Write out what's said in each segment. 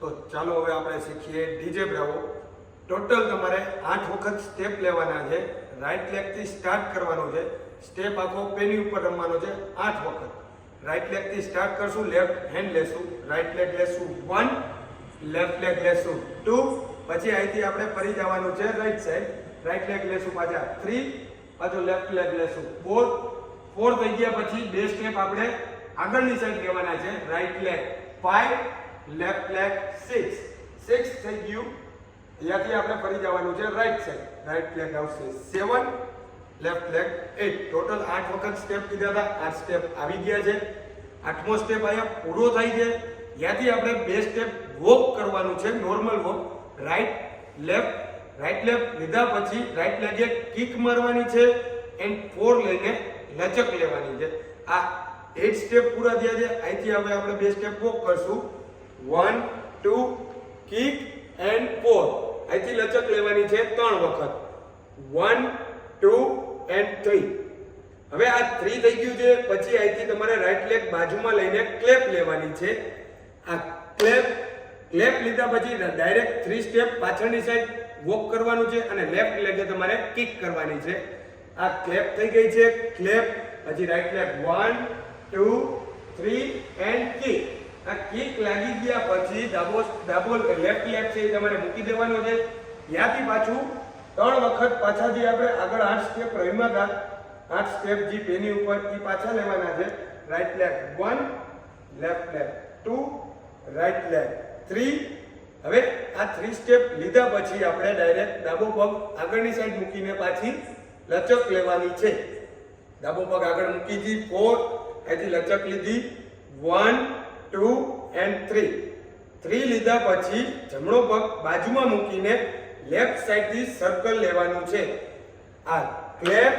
તો ચાલો હવે આપણે શીખીએ ડીજે બ્રાવો. ટોટલ તમારે 8 વખત સ્ટેપ લેવાના છે. રાઈટ લેગથી સ્ટાર્ટ કરવાનું છે. સ્ટેપ આખો પેની ઉપર રમવાનો છે 8 વખત. રાઈટ લેગથી સ્ટાર્ટ કરશું, લેફ્ટ હેન્ડ લેશું, રાઈટ લેગ લેશું 1, લેફ્ટ લેગ લેશું 2, પછી અહીંથી આપણે ફરી જવાનું છે રાઈટ સાઈડ. રાઈટ લેગ લેશું પાછા 3, પાછું લેફ્ટ લેગ લેશું 4 થઈ ગયા. પછી બે સ્ટેપ આપણે આગળની સાઈડ લેવાના છે. રાઈટ લેગ 5, લેફ્ટ લેગ 6 થઈ ગયું. અહીંયાથી આપણે ફરી જવાનું છે રાઈટ સાઈડ. રાઈટ લેગ આવશે 7, લેફ્ટ લેગ 8. ટોટલ 8 વખત સ્ટેપ કીધા હતા. 8 સ્ટેપ આવી ગયા છે. 8મો સ્ટેપ અહીંયા પૂરો થાય છે. ત્યાંથી આપણે બે સ્ટેપ વોક કરવાનું છે, નોર્મલ વોક. રાઈટ લેફ્ટ લીધા પછી રાઈટ લેગે કિક મારવાની છે એન્ડ 4 લઈને લચક લેવાની છે. આ 8 સ્ટેપ પૂરા થયા છે. અહીંથી હવે આપણે બે સ્ટેપ વોક કરશું. 1 2 કિક એન્ડ 4. અહીંથી લચક લેવાની છે 3 વખત. 1 2 એન્ડ 3. હવે આ 3 થઈ ગયું છે. પછી અહીંથી તમારે રાઈટ લેગ બાજુમાં લઈને ક્લેપ લેવાની છે. આ ક્લેપ લીધા પછી ડાયરેક્ટ 3 સ્ટેપ પાછળની સાઈડ વોક કરવાનું છે અને લેફ્ટ લેગે તમારે કિક કરવાની છે. આ ક્લેપ થઈ ગઈ છે. ક્લેપ પછી રાઈટ લેગ 1 2 3 એન્ડ કિક. આ કિક લાગી ગયા પછી ડાબો લેફ્ટ લેગ છે એ તમારે મૂકી દેવાનો છે. ત્યાંથી પાછું 3 વખત પાછા જે આપણે આગળ 8 સ્ટેપ રમ્યા હતા, 8 સ્ટેપ જે પેની ઉપર એ પાછા લેવાના છે. Right leg 1, left leg 2, right leg 3. હવે આ 3 સ્ટેપ લીધા પછી આપણે ડાયરેક્ટ ડાબો પગ આગળની સાઈડ મૂકીને પાછી લચક લેવાની છે. ડાબો પગ આગળ મૂકી દી 4, અહીંથી લચક લીધી 1 2 એન્ડ 3. 3 લીધા પછી જમણો પગ બાજુમાં મૂકીને લેફ્ટ સાઈડથી સર્કલ લેવાનું છે. આ ક્લેપ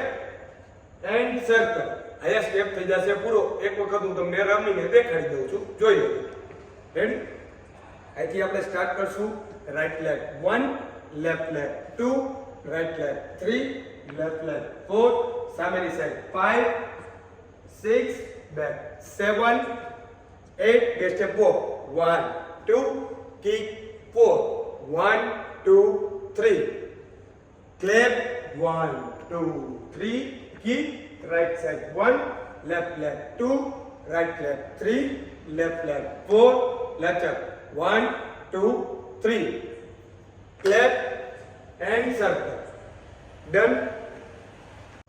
એન્ડ સર્કલ. અહીંયા સ્ટેપ થઈ જશે પૂરો. એક વખત હું તમને રમીને દેખાડી દઉં છું, જોઈ લો. રેડી? અહીંથી આપણે સ્ટાર્ટ કરશું. Right leg 1, left leg 2, right leg 3, left leg 4, સામેની સાઈડ 5 6 બેક 7 8. બે step walk 1 2 kick 4 1 2 3 clap 1 2 3 kick. Right side 1, left leg 2, right leg 3, left leg 4, લચક 1 2 3 ક્લેપ એન્ડ સર્કલ. ડન.